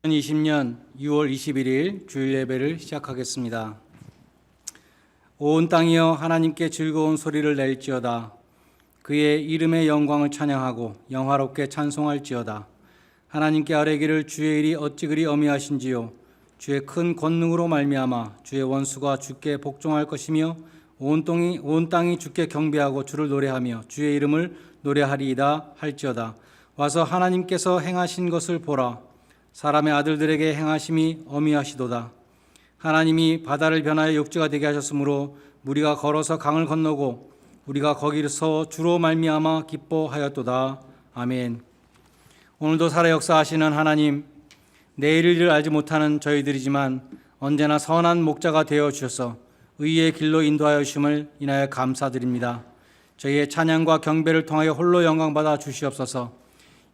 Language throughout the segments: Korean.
2020년 6월 21일 주일 예배를 시작하겠습니다. 온 땅이여 하나님께 즐거운 소리를 낼지어다. 그의 이름의 영광을 찬양하고 영화롭게 찬송할지어다. 하나님께 아뢰기를 주의 일이 어찌 그리 어미하신지요. 주의 큰 권능으로 말미암아 주의 원수가 주께 복종할 것이며 온 땅이 주께 경배하고 주를 노래하며 주의 이름을 노래하리이다 할지어다. 와서 하나님께서 행하신 것을 보라. 사람의 아들들에게 행하심이 어미하시도다. 하나님이 바다를 변하여 육지가 되게 하셨으므로 우리가 걸어서 강을 건너고 우리가 거기서 주로 말미암아 기뻐하였도다. 아멘. 오늘도 살아 역사하시는 하나님, 내일을 일을 알지 못하는 저희들이지만 언제나 선한 목자가 되어 주셔서 의의 길로 인도하여 주심을 인하여 감사드립니다. 저희의 찬양과 경배를 통하여 홀로 영광받아 주시옵소서.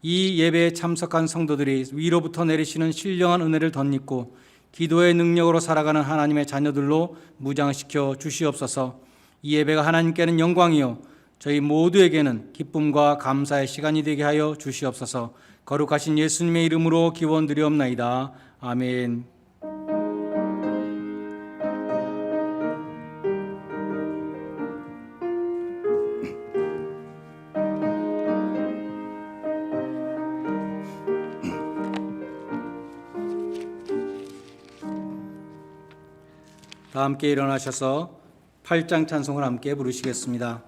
이 예배에 참석한 성도들이 위로부터 내리시는 신령한 은혜를 덧입고 기도의 능력으로 살아가는 하나님의 자녀들로 무장시켜 주시옵소서. 이 예배가 하나님께는 영광이요 저희 모두에게는 기쁨과 감사의 시간이 되게 하여 주시옵소서. 거룩하신 예수님의 이름으로 기원드리옵나이다. 아멘. 다 함께 일어나셔서 8장 찬송을 함께 부르시겠습니다.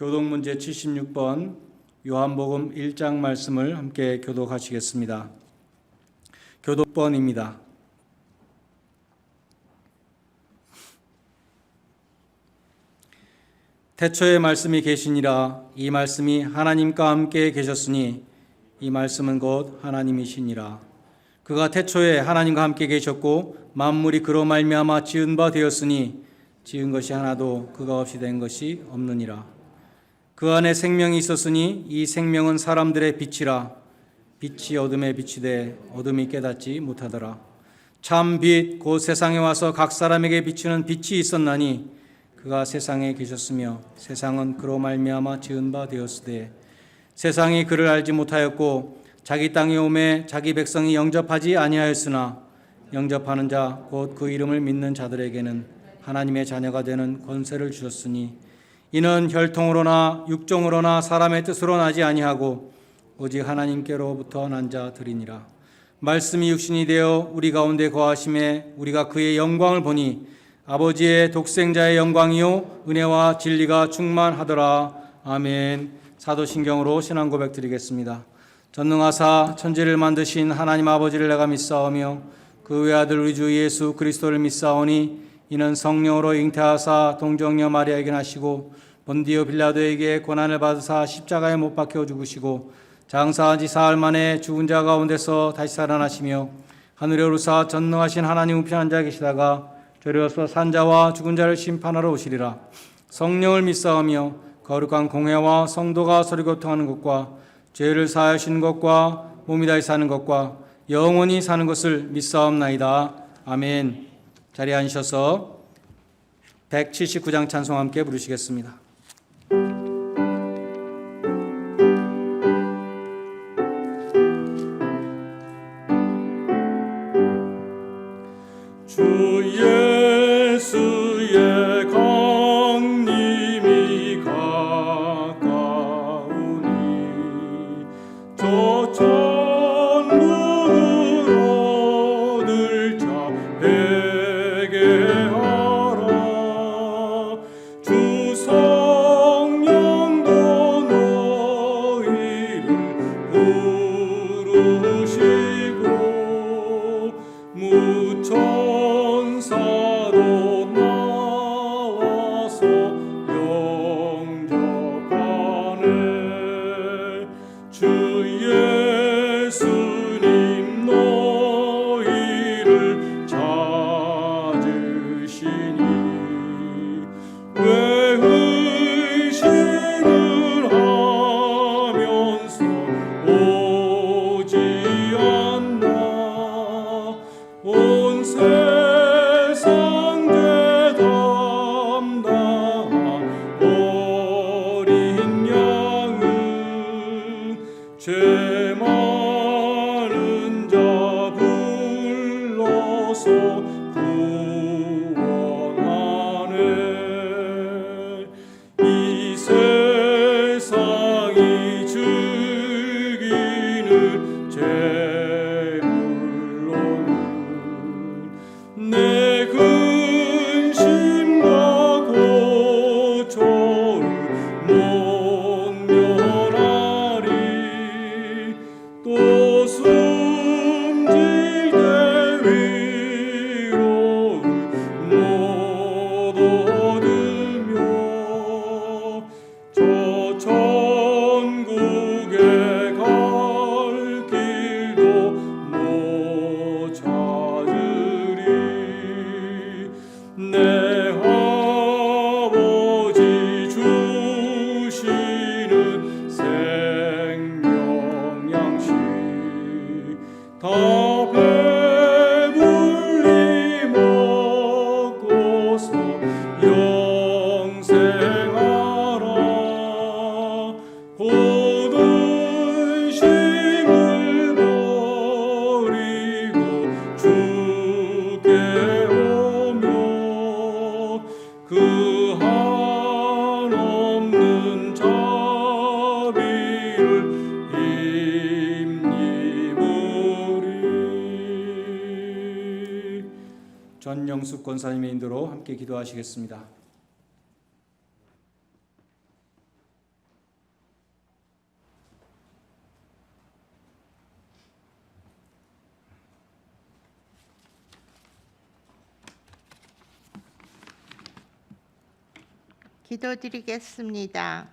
교독문제 76번 요한복음 1장 말씀을 함께 교독하시겠습니다. 교독번입니다. 태초에 말씀이 계시니라. 이 말씀이 하나님과 함께 계셨으니 이 말씀은 곧 하나님이시니라. 그가 태초에 하나님과 함께 계셨고 만물이 그로 말미암아 지은 바 되었으니 지은 것이 하나도 그가 없이 된 것이 없느니라. 그 안에 생명이 있었으니 이 생명은 사람들의 빛이라. 빛이 어둠에 비치되 어둠이 깨닫지 못하더라. 참 빛 곧 세상에 와서 각 사람에게 비추는 빛이 있었나니 그가 세상에 계셨으며 세상은 그로 말미암아 지은 바 되었으되 세상이 그를 알지 못하였고 자기 땅에 오매 자기 백성이 영접하지 아니하였으나 영접하는 자 곧 그 이름을 믿는 자들에게는 하나님의 자녀가 되는 권세를 주셨으니 이는 혈통으로나 육종으로나 사람의 뜻으로 나지 아니하고 오직 하나님께로부터 난 자들이니라. 말씀이 육신이 되어 우리 가운데 거하심에 우리가 그의 영광을 보니 아버지의 독생자의 영광이요 은혜와 진리가 충만하더라. 아멘. 사도신경으로 신앙 고백 드리겠습니다. 전능하사 천지를 만드신 하나님 아버지를 내가 믿사오며 그 외아들 우리 주 예수 그리스도를 믿사오니 이는 성령으로 잉태하사 동정녀 마리아에게 나시고 본디오 빌라도에게 고난을 받으사 십자가에 못 박혀 죽으시고 장사한 지 사흘 만에 죽은 자 가운데서 다시 살아나시며 하늘에 오르사 전능하신 하나님 우편에 앉아 계시다가 저리어서 산자와 죽은 자를 심판하러 오시리라. 성령을 믿사오며 거룩한 공회와 성도가 서로 교통하는 것과 죄를 사하시는 것과 몸이 다시 사는 것과 영원히 사는 것을 믿사옵나이다. 아멘. 자리에 앉으셔서 179장 찬송 함께 부르시겠습니다. 주 예수의 강림이 가까우니 저 천국을 얻을 자 회개하라. 주 성령도 너희를 부르시고 천사도 나와서 영접하네. 주 예수님 너희를 찾으시니 왜 의심을 하면서 오지 않나. 온 세상 죄 담당한 어린 양은 죄 많은 자 불러서 구원하네. 이 세상이 즐기는 내 근심과 고초를 못 면하리. 또 숨질 때 위로를 못 얻으며 저 천국에 갈 길도 못 찾으리. 내 아버지 주시는 생명 양식 다 배불리 먹고서 영생하라. 모든 심을 버리고 주께 그 한없는 자비를 힘입으리. 전영숙 권사님의 인도로 함께 기도하시겠습니다. 기도드리겠습니다.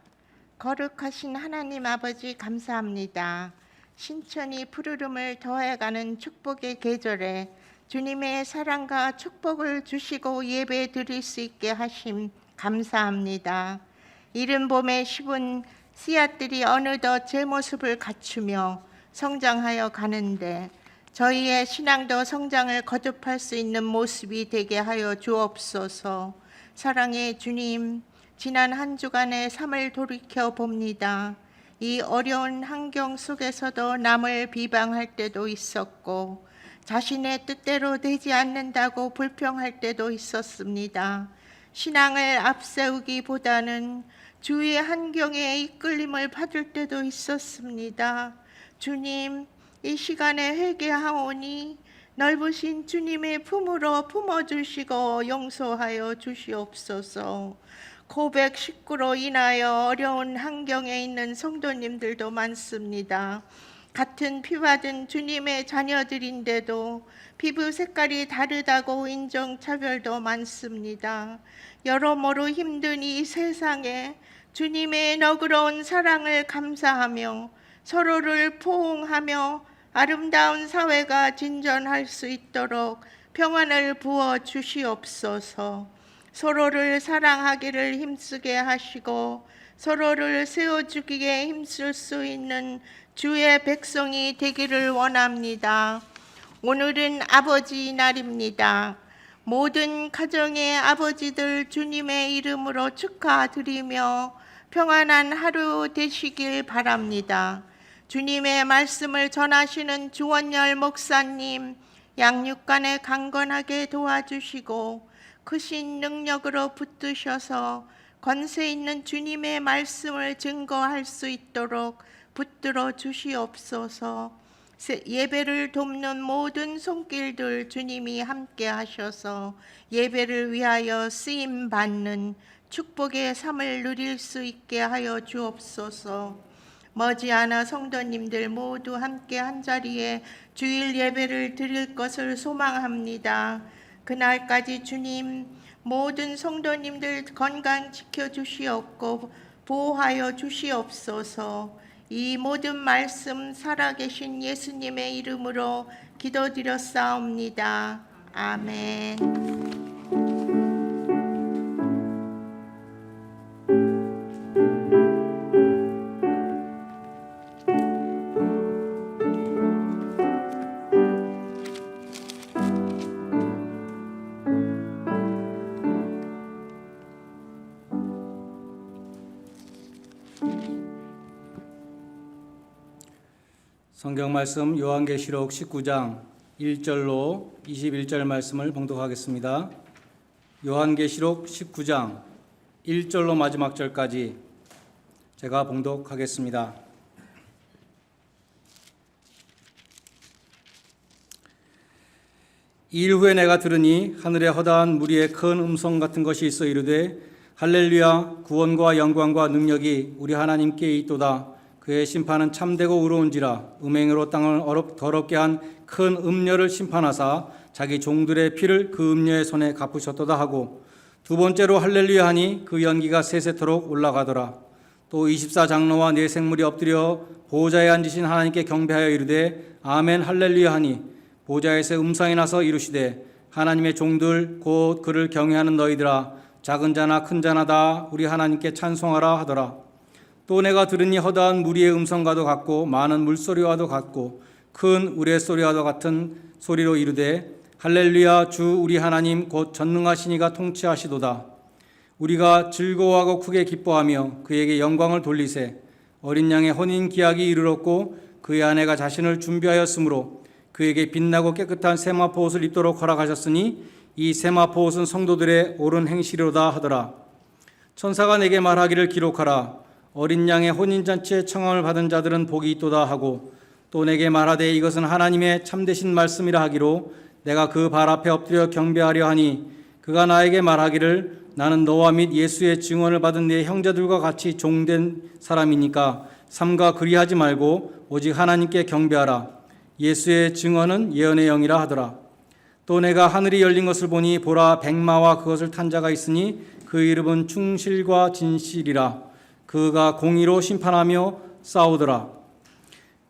거룩하신 하나님 아버지 감사합니다. 신천이 푸르름을 더해가는 축복의 계절에 주님의 사랑과 축복을 주시고 예배 드릴 수 있게 하심 감사합니다. 이른 봄에 심은 씨앗들이 어느덧 제 모습을 갖추며 성장하여 가는데 저희의 신앙도 성장을 거듭할 수 있는 모습이 되게 하여 주옵소서. 사랑의 주님, 지난 한 주간의 삶을 돌이켜 봅니다. 이 어려운 환경 속에서도 남을 비방할 때도 있었고 자신의 뜻대로 되지 않는다고 불평할 때도 있었습니다. 신앙을 앞세우기보다는 주위의 환경에 이끌림을 받을 때도 있었습니다. 주님, 이 시간에 회개하오니 넓으신 주님의 품으로 품어주시고 용서하여 주시옵소서. 고백 식구로 인하여 어려운 환경에 있는 성도님들도 많습니다. 같은 피받은 주님의 자녀들인데도 피부 색깔이 다르다고 인종차별도 많습니다. 여러모로 힘든 이 세상에 주님의 너그러운 사랑을 감사하며 서로를 포옹하며 아름다운 사회가 진전할 수 있도록 평안을 부어 주시옵소서. 서로를 사랑하기를 힘쓰게 하시고 서로를 세워주기에 힘쓸 수 있는 주의 백성이 되기를 원합니다. 오늘은 아버지 날입니다. 모든 가정의 아버지들 주님의 이름으로 축하드리며 평안한 하루 되시길 바랍니다. 주님의 말씀을 전하시는 주원열 목사님, 양육간에 강건하게 도와주시고 크신 능력으로 붙드셔서 권세 있는 주님의 말씀을 증거할 수 있도록 붙들어 주시옵소서. 예배를 돕는 모든 손길들 주님이 함께 하셔서 예배를 위하여 쓰임 받는 축복의 삶을 누릴 수 있게 하여 주옵소서. 머지않아 성도님들 모두 함께 한자리에 주일 예배를 드릴 것을 소망합니다. 그날까지 주님 모든 성도님들 건강 지켜주시옵고 보호하여 주시옵소서. 이 모든 말씀 살아계신 예수님의 이름으로 기도드렸사옵니다. 아멘. 성경 말씀 요한계시록 19장 1절로 21절 말씀을 봉독하겠습니다. 요한계시록 19장 1절로 마지막 절까지 제가 봉독하겠습니다. 이 일 후에 내가 들으니 하늘에 허다한 무리의 큰 음성 같은 것이 있어 이르되 할렐루야, 구원과 영광과 능력이 우리 하나님께 있도다. 그의 심판은 참되고 의로운지라. 음행으로 땅을 더럽게 한 큰 음녀를 심판하사 자기 종들의 피를 그 음녀의 손에 갚으셨도다 하고, 두 번째로 할렐루야 하니 그 연기가 세세토록 올라가더라. 또 24장로와 네 생물이 엎드려 보좌에 앉으신 하나님께 경배하여 이르되 아멘 할렐루야 하니, 보좌에서 음성이 나서 이르시되 하나님의 종들 곧 그를 경외하는 너희들아, 작은 자나 큰 자나 다 우리 하나님께 찬송하라 하더라. 또 내가 들으니 허다한 무리의 음성과도 같고 많은 물소리와도 같고 큰 우레소리와도 같은 소리로 이르되 할렐루야, 주 우리 하나님 곧 전능하시니가 통치하시도다. 우리가 즐거워하고 크게 기뻐하며 그에게 영광을 돌리세. 어린 양의 혼인 기약이 이르렀고 그의 아내가 자신을 준비하였으므로 그에게 빛나고 깨끗한 세마포 옷을 입도록 허락하셨으니 이 세마포 옷은 성도들의 옳은 행실이로다 하더라. 천사가 내게 말하기를 기록하라. 어린 양의 혼인잔치에 청함을 받은 자들은 복이 있도다 하고, 또 내게 말하되 이것은 하나님의 참되신 말씀이라 하기로 내가 그 발 앞에 엎드려 경배하려 하니, 그가 나에게 말하기를 나는 너와 및 예수의 증언을 받은 네 형제들과 같이 종된 사람이니까 삼가 그리하지 말고 오직 하나님께 경배하라. 예수의 증언은 예언의 영이라 하더라. 또 내가 하늘이 열린 것을 보니 보라, 백마와 그것을 탄 자가 있으니 그 이름은 충실과 진실이라. 그가 공의로 심판하며 싸우더라.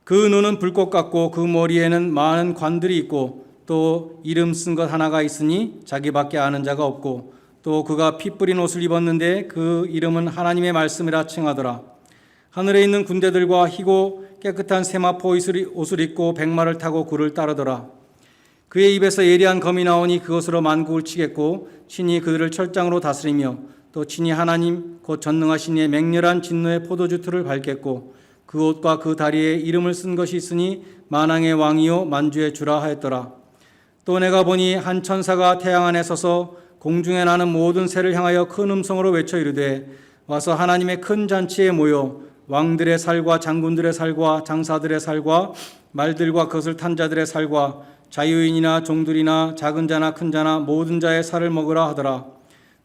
그 눈은 불꽃 같고 그 머리에는 많은 관들이 있고 또 이름 쓴 것 하나가 있으니 자기밖에 아는 자가 없고, 또 그가 피 뿌린 옷을 입었는데 그 이름은 하나님의 말씀이라 칭하더라. 하늘에 있는 군대들과 희고 깨끗한 세마포 옷을 입고 백마를 타고 그를 따르더라. 그의 입에서 예리한 검이 나오니 그것으로 만국을 치겠고 친히 그들을 철장으로 다스리며 또 친히 하나님 곧 전능하신 이의 맹렬한 진노의 포도주 틀을 밟겠고 그 옷과 그 다리에 이름을 쓴 것이 있으니 만왕의 왕이요 만주의 주라 하였더라. 또 내가 보니 한 천사가 태양 안에 서서 공중에 나는 모든 새를 향하여 큰 음성으로 외쳐 이르되 와서 하나님의 큰 잔치에 모여 왕들의 살과 장군들의 살과 장사들의 살과 말들과 그것을 탄 자들의 살과 자유인이나 종들이나 작은 자나 큰 자나 모든 자의 살을 먹으라 하더라.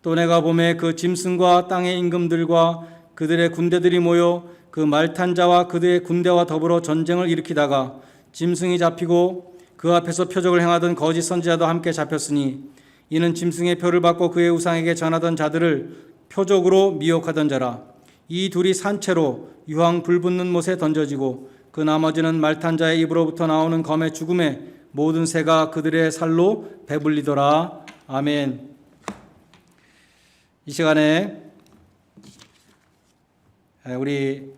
또 내가 보매 그 짐승과 땅의 임금들과 그들의 군대들이 모여 그 말 탄 자와 그들의 군대와 더불어 전쟁을 일으키다가 짐승이 잡히고 그 앞에서 표적을 행하던 거짓 선지자도 함께 잡혔으니 이는 짐승의 표를 받고 그의 우상에게 전하던 자들을 표적으로 미혹하던 자라. 이 둘이 산채로 유황 불붙는 못에 던져지고 그 나머지는 말 탄 자의 입으로부터 나오는 검의 죽음에 모든 새가 그들의 살로 배불리더라. 아멘. 이 시간에 우리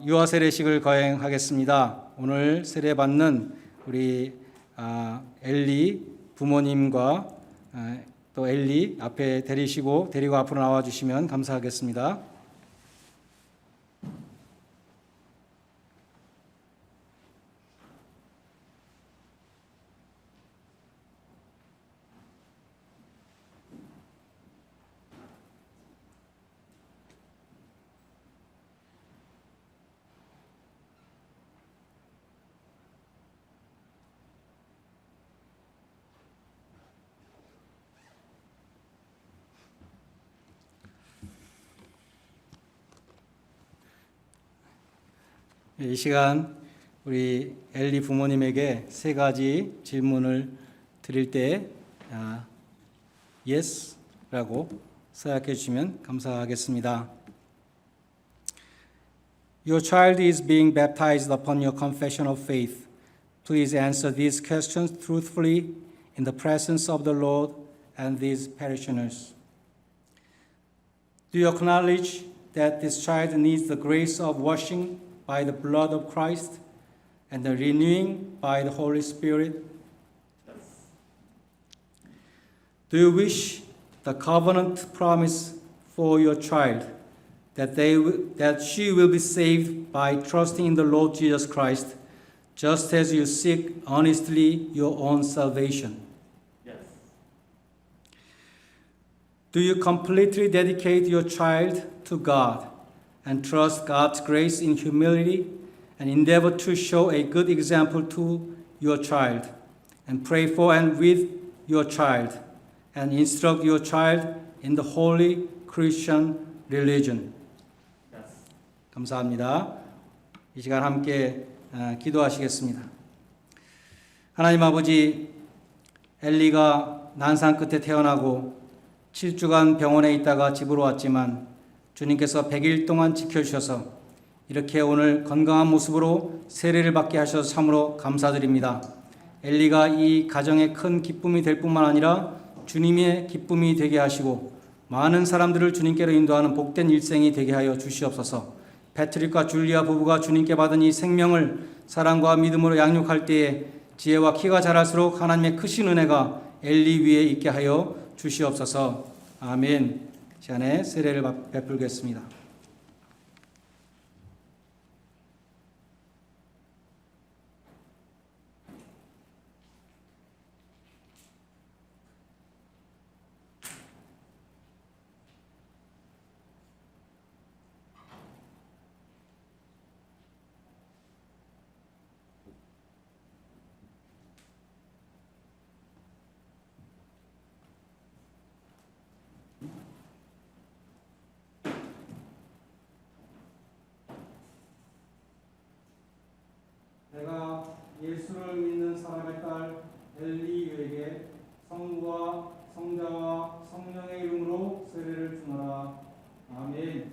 유아 세례식을 거행하겠습니다. 오늘 세례받는 우리 엘리 부모님과 또 엘리 앞에 데리고 앞으로 나와주시면 감사하겠습니다. 이 시간 우리 엘리 부모님에게 세 가지 질문을 드릴 때 Yes라고 생각해 주시면 감사하겠습니다. Your child is being baptized upon your confession of faith. Please answer these questions truthfully in the presence of the Lord and these parishioners. Do you acknowledge that this child needs the grace of washing by the blood of Christ and the renewing by the Holy Spirit? Yes. Do you wish the covenant promise for your child that she will be saved by trusting in the Lord Jesus Christ, just as you seek earnestly your own salvation? Yes. Do you completely dedicate your child to God and trust God's grace in humility and endeavor to show a good example to your child and pray for and with your child and instruct your child in the holy Christian religion? Yes. 감사합니다. 이 시간 함께 기도하시겠습니다. 하나님 아버지, 엘리가 난산 끝에 태어나고 7주간 병원에 있다가 집으로 왔지만 주님께서 100일 동안 지켜주셔서 이렇게 오늘 건강한 모습으로 세례를 받게 하셔서 참으로 감사드립니다. 엘리가 이 가정의 큰 기쁨이 될 뿐만 아니라 주님의 기쁨이 되게 하시고 많은 사람들을 주님께로 인도하는 복된 일생이 되게 하여 주시옵소서. 패트릭과 줄리아 부부가 주님께 받은 이 생명을 사랑과 믿음으로 양육할 때에 지혜와 키가 자랄수록 하나님의 크신 은혜가 엘리 위에 있게 하여 주시옵소서. 아멘. 시간에 세례를 베풀겠습니다. 내가 예수를 믿는 사람의 딸 엘리유에게 성부와 성자와 성령의 이름으로 세례를 주노라. 아멘.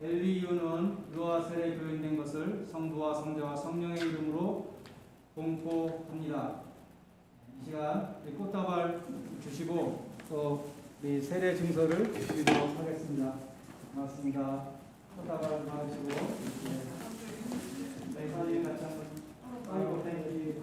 엘리유는 유아 세례 교인된 것을 성부와 성자와 성령의 이름으로 공포합니다. 이 시간 우리 꽃다발 주시고 또 우리 세례 증서를 드리도록 하겠습니다. 고맙습니다. 꽃다발 받으시고 저희 사진 같이 한번 아이고 땡기.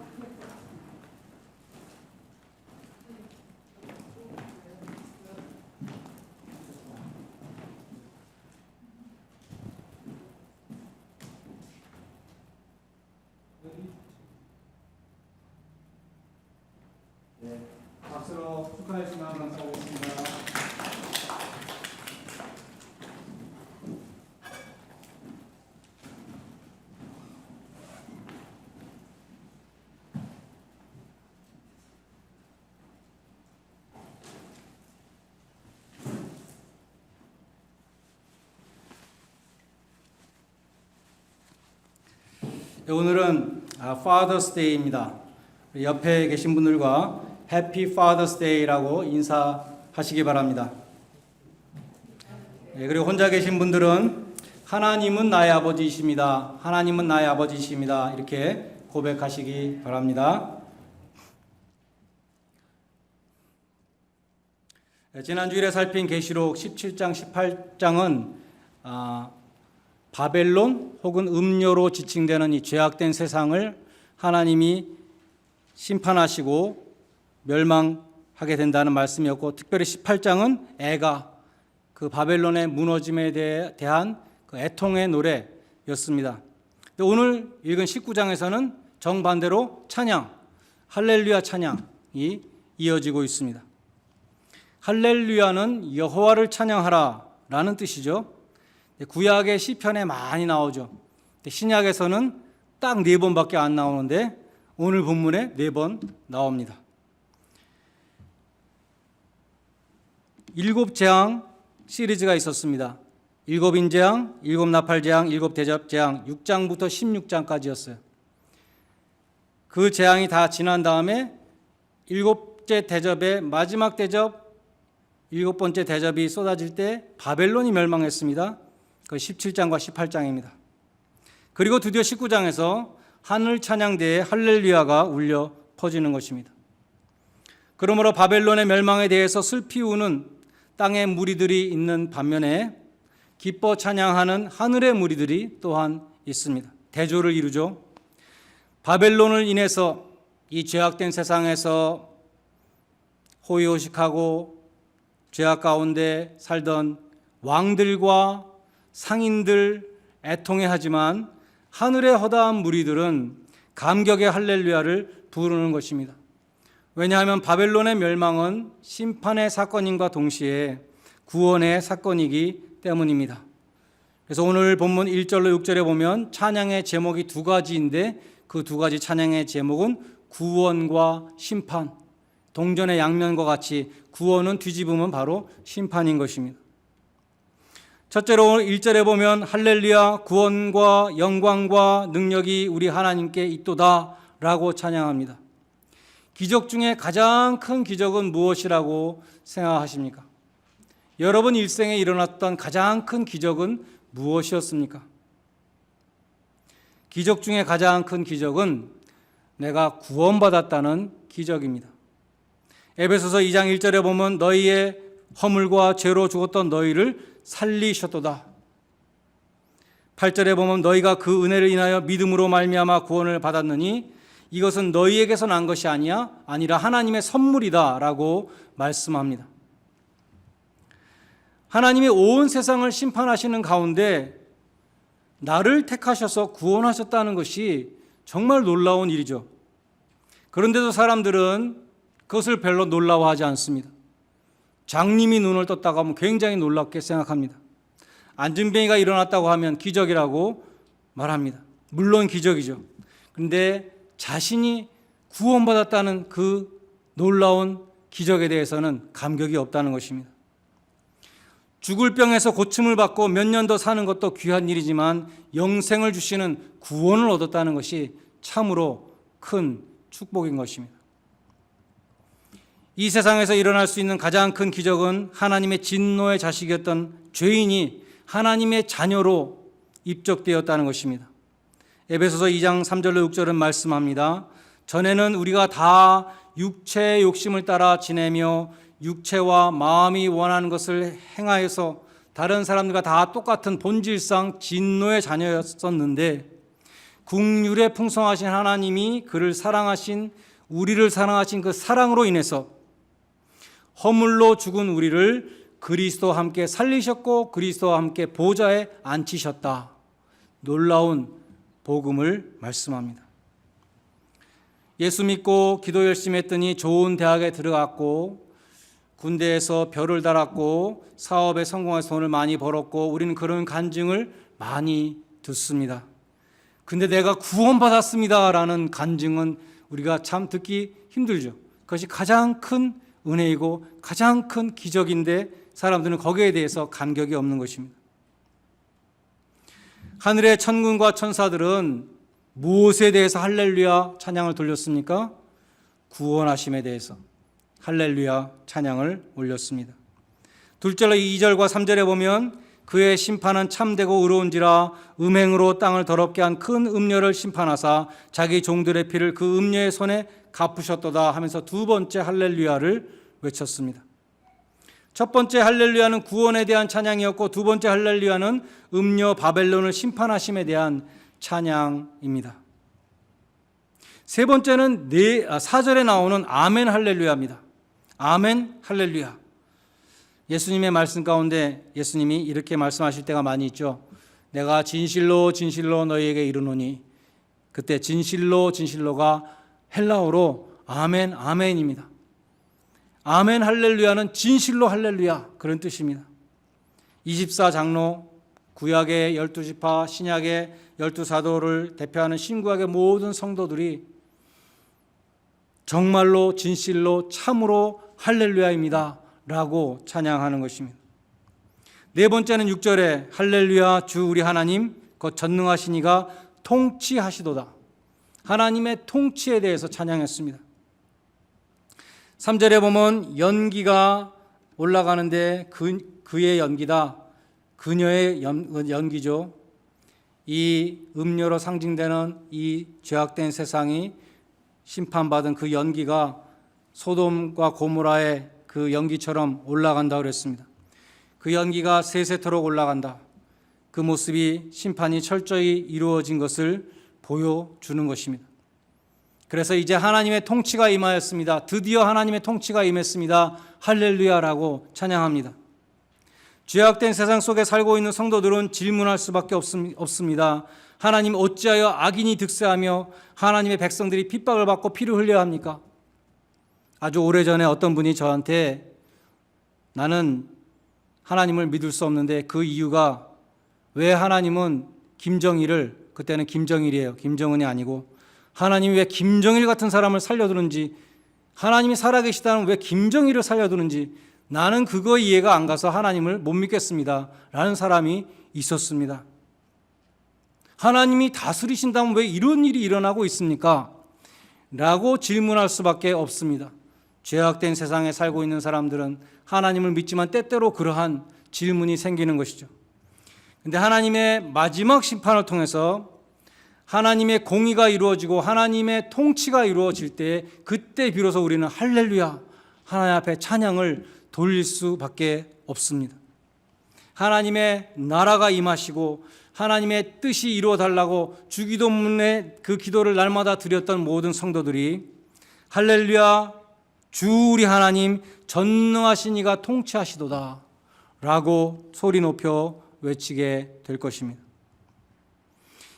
네, 박수로 축하해 주시면 감사하겠습니다. 네, 오늘은 Father's Day입니다. 옆에 계신 분들과 Happy Father's Day라고 인사하시기 바랍니다. 네, 그리고 혼자 계신 분들은 하나님은 나의 아버지이십니다. 하나님은 나의 아버지이십니다. 이렇게 고백하시기 바랍니다. 네, 지난 주일에 살핀 계시록 17장, 18장은 바벨론 혹은 음료로 지칭되는 이 죄악된 세상을 하나님이 심판하시고 멸망하게 된다는 말씀이었고, 특별히 18장은 애가 그 바벨론의 무너짐에 대한 그 애통의 노래였습니다. 오늘 읽은 19장에서는 정반대로 찬양, 할렐루야 찬양이 이어지고 있습니다. 할렐루야는 여호와를 찬양하라 라는 뜻이죠. 구약의 시편에 많이 나오죠. 신약에서는 딱 4번밖에 안 나오는데 오늘 본문에 4번 나옵니다. 7재앙 시리즈가 있었습니다. 7인재앙, 7나팔재앙, 7대접재앙, 6장부터 16장까지였어요. 그 재앙이 다 지난 다음에 7째 대접의 마지막 대접, 7번째 대접이 쏟아질 때 바벨론이 멸망했습니다. 그 17장과 18장입니다. 그리고 드디어 19장에서 하늘 찬양대의 할렐루야가 울려 퍼지는 것입니다. 그러므로 바벨론의 멸망에 대해서 슬피 우는 땅의 무리들이 있는 반면에 기뻐 찬양하는 하늘의 무리들이 또한 있습니다. 대조를 이루죠. 바벨론을 인해서 이 죄악된 세상에서 호의호식하고 죄악 가운데 살던 왕들과 상인들 애통해하지만 하늘의 허다한 무리들은 감격의 할렐루야를 부르는 것입니다. 왜냐하면 바벨론의 멸망은 심판의 사건임과 동시에 구원의 사건이기 때문입니다. 그래서 오늘 본문 1절로 6절에 보면 찬양의 제목이 2가지인데 그 2가지 찬양의 제목은 구원과 심판, 동전의 양면과 같이 구원은 뒤집으면 바로 심판인 것입니다. 첫째로 1절에 보면 할렐루야, 구원과 영광과 능력이 우리 하나님께 있도다 라고 찬양합니다. 기적 중에 가장 큰 기적은 무엇이라고 생각하십니까? 여러분 일생에 일어났던 가장 큰 기적은 무엇이었습니까? 기적 중에 가장 큰 기적은 내가 구원받았다는 기적입니다. 에베소서 2장 1절에 보면 너희의 허물과 죄로 죽었던 너희를 살리셨도다. 8절에 보면 너희가 그 은혜를 인하여 믿음으로 말미암아 구원을 받았느니 이것은 너희에게서 난 것이 아니라 하나님의 선물이다 라고 말씀합니다. 하나님이 온 세상을 심판하시는 가운데 나를 택하셔서 구원하셨다는 것이 정말 놀라운 일이죠. 그런데도 사람들은 그것을 별로 놀라워하지 않습니다. 장님이 눈을 떴다고 하면 굉장히 놀랍게 생각합니다. 안진뱅이가 일어났다고 하면 기적이라고 말합니다. 물론 기적이죠. 그런데 자신이 구원받았다는 그 놀라운 기적에 대해서는 감격이 없다는 것입니다. 죽을 병에서 고침을 받고 몇 년 더 사는 것도 귀한 일이지만 영생을 주시는 구원을 얻었다는 것이 참으로 큰 축복인 것입니다. 이 세상에서 일어날 수 있는 가장 큰 기적은 하나님의 진노의 자식이었던 죄인이 하나님의 자녀로 입적되었다는 것입니다. 에베소서 2장 3절로 6절은 말씀합니다. 전에는 우리가 다 육체의 욕심을 따라 지내며 육체와 마음이 원하는 것을 행하여서 다른 사람들과 다 똑같은 본질상 진노의 자녀였었는데 국률에 풍성하신 하나님이 그를 사랑하신 우리를 사랑하신 그 사랑으로 인해서 허물로 죽은 우리를 그리스도와 함께 살리셨고 그리스도와 함께 보좌에 앉히셨다. 놀라운 복음을 말씀합니다. 예수 믿고 기도 열심히 했더니 좋은 대학에 들어갔고 군대에서 별을 달았고 사업에 성공해서 돈을 많이 벌었고 우리는 그런 간증을 많이 듣습니다. 근데 내가 구원받았습니다 라는 간증은 우리가 참 듣기 힘들죠. 그것이 가장 큰 은혜이고 가장 큰 기적인데 사람들은 거기에 대해서 감격이 없는 것입니다. 하늘의 천군과 천사들은 무엇에 대해서 할렐루야 찬양을 돌렸습니까? 구원하심에 대해서 할렐루야 찬양을 올렸습니다. 둘째로 2절과 3절에 보면 그의 심판은 참되고 의로운지라 음행으로 땅을 더럽게 한 큰 음녀를 심판하사 자기 종들의 피를 그 음녀의 손에 갚으셨도다 하면서 두 번째 할렐루야를 외쳤습니다. 첫 번째 할렐루야는 구원에 대한 찬양이었고 두 번째 할렐루야는 음녀 바벨론을 심판하심에 대한 찬양입니다. 세 번째는 4절에 나오는 아멘 할렐루야입니다. 아멘 할렐루야. 예수님의 말씀 가운데 예수님이 이렇게 말씀하실 때가 많이 있죠. 내가 진실로 진실로 너희에게 이르노니, 그때 진실로 진실로가 헬라어로 아멘 아멘입니다. 아멘 할렐루야는 진실로 할렐루야 그런 뜻입니다. 24장로, 구약의 12지파, 신약의 12사도를 대표하는 신구약의 모든 성도들이 정말로 진실로 참으로 할렐루야입니다 라고 찬양하는 것입니다. 네 번째는 6절에 할렐루야 주 우리 하나님 곧 전능하신 이가 통치하시도다. 하나님의 통치에 대해서 찬양했습니다. 3절에 보면 연기가 올라가는데 그의 연기다. 그녀의 연기죠. 이 음료로 상징되는 이 죄악된 세상이 심판받은 그 연기가 소돔과 고모라의 그 연기처럼 올라간다고 그랬습니다. 그 연기가 세세토록 올라간다. 그 모습이 심판이 철저히 이루어진 것을 보여주는 것입니다. 그래서 이제 하나님의 통치가 임하였습니다. 드디어 하나님의 통치가 임했습니다. 할렐루야라고 찬양합니다. 죄악된 세상 속에 살고 있는 성도들은 질문할 수밖에 없습니다. 하나님 어찌하여 악인이 득세하며 하나님의 백성들이 핍박을 받고 피를 흘려야 합니까? 아주 오래전에 어떤 분이 저한테 나는 하나님을 믿을 수 없는데 그 이유가 왜 하나님은 김정일을, 그때는 김정일이에요. 김정은이 아니고 하나님이 왜 김정일 같은 사람을 살려두는지, 하나님이 살아계시다는 왜 김정일을 살려두는지 나는 그거 이해가 안 가서 하나님을 못 믿겠습니다 라는 사람이 있었습니다. 하나님이 다스리신다면 왜 이런 일이 일어나고 있습니까? 라고 질문할 수밖에 없습니다. 죄악된 세상에 살고 있는 사람들은 하나님을 믿지만 때때로 그러한 질문이 생기는 것이죠. 그런데 하나님의 마지막 심판을 통해서 하나님의 공의가 이루어지고 하나님의 통치가 이루어질 때 그때 비로소 우리는 할렐루야 하나님 앞에 찬양을 돌릴 수밖에 없습니다. 하나님의 나라가 임하시고 하나님의 뜻이 이루어달라고 주기도문에 그 기도를 날마다 드렸던 모든 성도들이 할렐루야 주 우리 하나님 전능하신 이가 통치하시도다 라고 소리 높여 외치게 될 것입니다.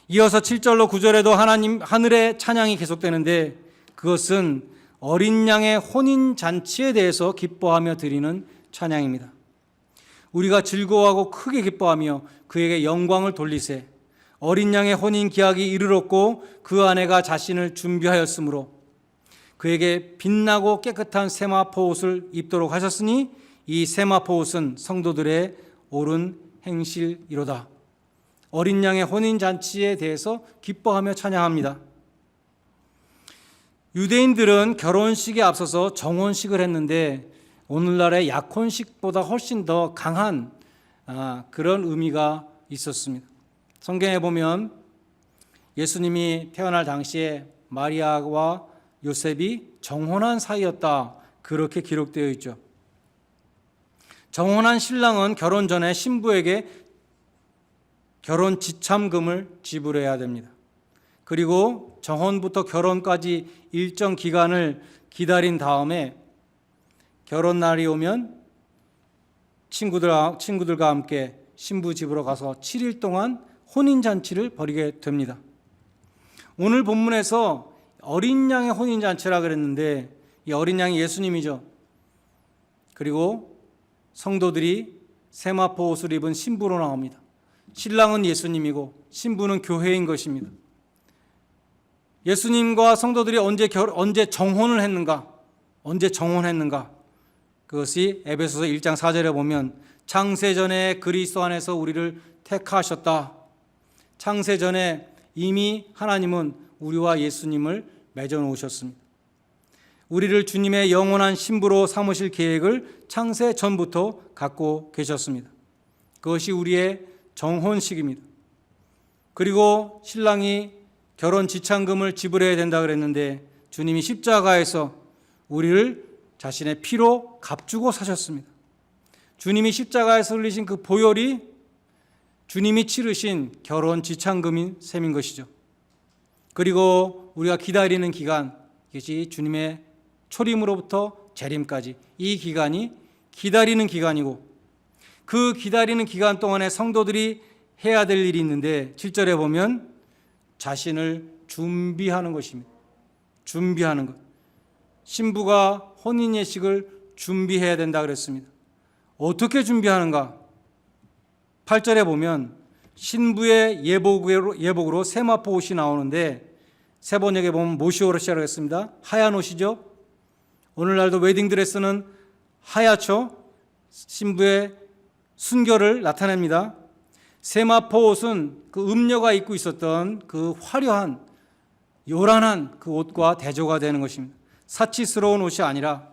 이어서 7절로 9절에도 하나님 하늘의 찬양이 계속되는데 그것은 어린 양의 혼인잔치에 대해서 기뻐하며 드리는 찬양입니다. 우리가 즐거워하고 크게 기뻐하며 그에게 영광을 돌리세. 어린 양의 혼인 기약이 이르렀고 그 아내가 자신을 준비하였으므로 그에게 빛나고 깨끗한 세마포 옷을 입도록 하셨으니 이 세마포 옷은 성도들의 옳은 행실이로다. 어린 양의 혼인잔치에 대해서 기뻐하며 찬양합니다. 유대인들은 결혼식에 앞서서 정혼식을 했는데 오늘날의 약혼식보다 훨씬 더 강한 그런 의미가 있었습니다. 성경에 보면 예수님이 태어날 당시에 마리아와 요셉이 정혼한 사이였다. 그렇게 기록되어 있죠. 정혼한 신랑은 결혼 전에 신부에게 결혼 지참금을 지불해야 됩니다. 그리고 정혼부터 결혼까지 일정 기간을 기다린 결혼 날이 오면 친구들과 함께 신부 집으로 가서 7일 동안 혼인잔치를 벌이게 됩니다. 오늘 본문에서 어린 양의 혼인잔치라 그랬는데 이 어린 양이 예수님이죠. 그리고 성도들이 세마포 옷을 입은 신부로 나옵니다. 신랑은 예수님이고 신부는 교회인 것입니다. 예수님과 성도들이 언제 정혼을 했는가? 언제 정혼했는가? 그것이 에베소서 1장 4절에 보면 창세전에 그리스도 안에서 우리를 택하셨다. 창세전에 이미 하나님은 우리와 예수님을 맺어 놓으셨습니다. 우리를 주님의 영원한 신부로 삼으실 계획을 창세 전부터 갖고 계셨습니다. 그것이 우리의 정혼식입니다. 그리고 신랑이 결혼 지참금을 지불해야 된다 그랬는데 주님이 십자가에서 우리를 자신의 피로 값주고 사셨습니다. 주님이 십자가에서 흘리신 그 보혈이 주님이 치르신 결혼 지참금인 셈인 것이죠. 그리고 우리가 기다리는 기간, 이것이 주님의 초림으로부터 재림까지 이 기간이 기다리는 기간이고 그 기다리는 기간 동안에 성도들이 해야 될 일이 있는데 7절에 보면 자신을 준비하는 것입니다. 준비하는 것. 신부가 혼인 예식을 준비해야 된다 그랬습니다. 어떻게 준비하는가? 8절에 보면 신부의 예복으로 세마포 옷이 나오는데 세 번역에 보면 모시오로 시작하겠습니다. 하얀 옷이죠. 오늘날도 웨딩드레스는 하얗죠. 신부의 순결을 나타냅니다. 세마포 옷은 그 음녀가 입고 있었던 그 화려한 요란한 그 옷과 대조가 되는 것입니다. 사치스러운 옷이 아니라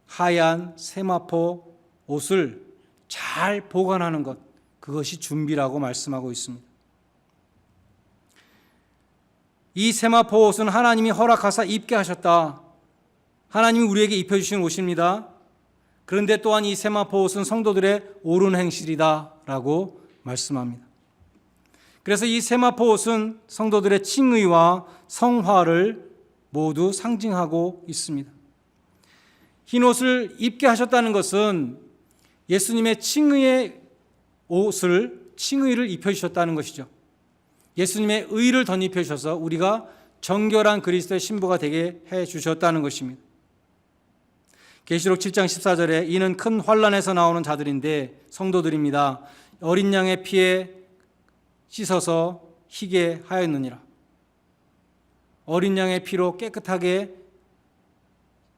하얀 세마포 옷을 잘 보관하는 것, 그것이 준비라고 말씀하고 있습니다. 이 세마포 옷은 하나님이 허락하사 입게 하셨다. 하나님이 우리에게 입혀주신 옷입니다. 그런데 또한 이 세마포 옷은 성도들의 옳은 행실이다 라고 말씀합니다. 그래서 이 세마포 옷은 성도들의 칭의와 성화를 모두 상징하고 있습니다. 흰 옷을 입게 하셨다는 것은 예수님의 칭의의 칭의를 입혀주셨다는 것이죠. 예수님의 의를 덧입혀 주셔서 우리가 정결한 그리스도의 신부가 되게 해주셨다는 것입니다. 계시록 7장 14절에 이는 큰 환난에서 나오는 자들인데 성도들입니다. 어린 양의 피에 씻어서 희게 하였느니라. 어린 양의 피로 깨끗하게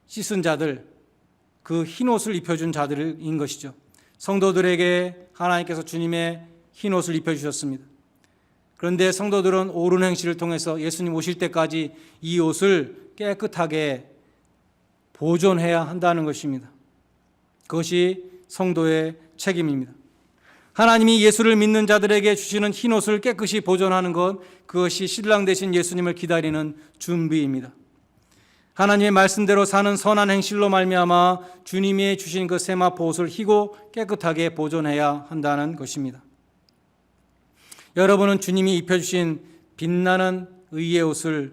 씻은 자들, 그 흰 옷을 입혀준 자들인 것이죠. 성도들에게 하나님께서 주님의 흰 옷을 입혀주셨습니다. 그런데 성도들은 옳은 행실을 통해서 예수님 오실 때까지 이 옷을 깨끗하게 보존해야 한다는 것입니다. 그것이 성도의 책임입니다. 하나님이 예수를 믿는 자들에게 주시는 흰 옷을 깨끗이 보존하는 것, 그것이 신랑 되신 예수님을 기다리는 준비입니다. 하나님의 말씀대로 사는 선한 행실로 말미암아 주님이 주신 그 세마포 옷을 희고 깨끗하게 보존해야 한다는 것입니다. 여러분은 주님이 입혀주신 빛나는 의의 옷을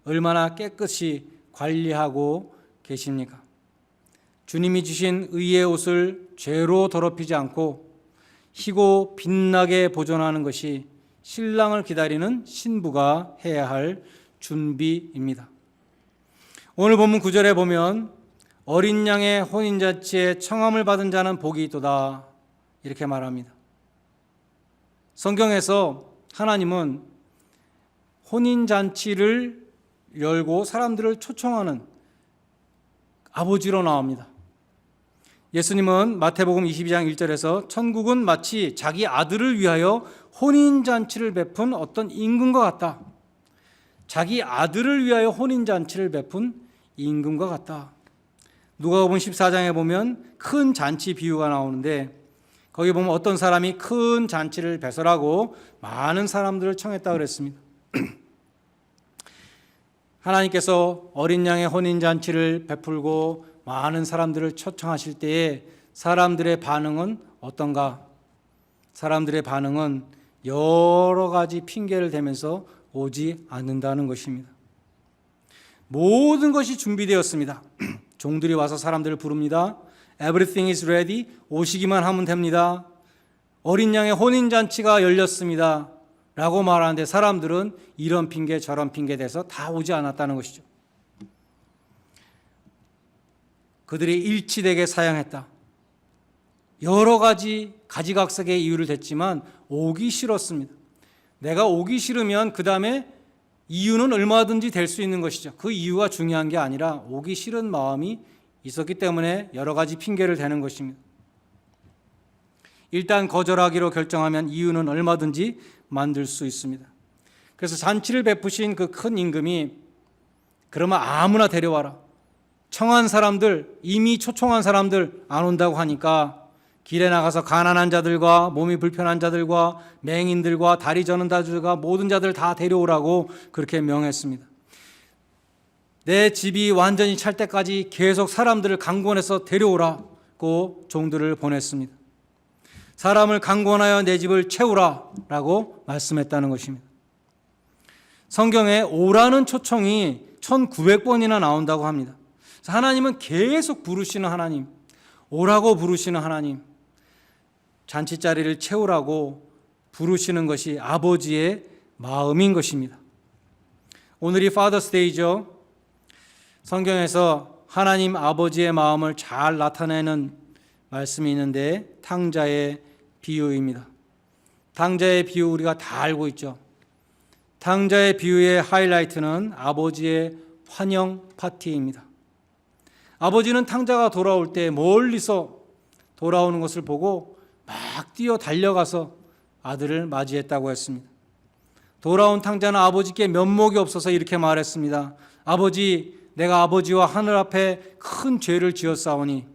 얼마나 깨끗이 관리하고 계십니까? 주님이 주신 의의 옷을 죄로 더럽히지 않고 희고 빛나게 보존하는 것이 신랑을 기다리는 신부가 해야 할 준비입니다. 오늘 본문 9절에 보면 어린 양의 혼인잔치에 청함을 받은 자는 복이 있도다 이렇게 말합니다. 성경에서 하나님은 혼인잔치를 열고 사람들을 초청하는 아버지로 나옵니다. 예수님은 마태복음 22장 1절에서 천국은 마치 자기 아들을 위하여 혼인잔치를 베푼 어떤 임금과 같다. 자기 아들을 위하여 혼인잔치를 베푼 임금과 같다. 누가복음 14장에 보면 큰 잔치 비유가 나오는데 거기 보면 어떤 사람이 큰 잔치를 배설하고 많은 사람들을 청했다 그랬습니다. 하나님께서 어린 양의 혼인잔치를 베풀고 많은 사람들을 초청하실 때에 사람들의 반응은 어떤가? 사람들의 반응은 여러 가지 핑계를 대면서 오지 않는다는 것입니다. 모든 것이 준비되었습니다. 종들이 와서 사람들을 부릅니다. Everything is ready. 오시기만 하면 됩니다. 어린 양의 혼인잔치가 열렸습니다. 라고 말하는데 사람들은 이런 핑계 저런 핑계 대서 다 오지 않았다는 것이죠. 그들이 일치되게 사양했다. 여러 가지 가지각색의 이유를 댔지만 오기 싫었습니다. 내가 오기 싫으면 그 다음에 이유는 얼마든지 될 수 있는 것이죠. 그 이유가 중요한 게 아니라 오기 싫은 마음이 있었기 때문에 여러 가지 핑계를 대는 것입니다. 일단 거절하기로 결정하면 이유는 얼마든지 만들 수 있습니다. 그래서 잔치를 베푸신 그 큰 임금이 그러면 아무나 데려와라. 청한 사람들, 이미 초청한 사람들 안 온다고 하니까 길에 나가서 가난한 자들과 몸이 불편한 자들과 맹인들과 다리 저는 자들과 모든 자들 다 데려오라고 그렇게 명했습니다. 내 집이 완전히 찰 때까지 계속 사람들을 강권해서 데려오라고 종들을 보냈습니다. 사람을 강권하여 내 집을 채우라라고 말씀했다는 것입니다. 성경에 오라는 초청이 1900번이나 나온다고 합니다. 하나님은 계속 부르시는 하나님, 오라고 부르시는 하나님, 잔치자리를 채우라고 부르시는 것이 아버지의 마음인 것입니다. 오늘이 Father's Day죠. 성경에서 하나님 아버지의 마음을 잘 나타내는 말씀이 있는데 탕자의 비유입니다. 탕자의 비유 우리가 다 알고 있죠. 탕자의 비유의 하이라이트는 아버지의 환영 파티입니다. 아버지는 탕자가 돌아올 때 멀리서 돌아오는 것을 보고 막 뛰어 달려가서 아들을 맞이했다고 했습니다. 돌아온 탕자는 아버지께 면목이 없어서 이렇게 말했습니다. 아버지, 내가 아버지와 하늘 앞에 큰 죄를 지었사오니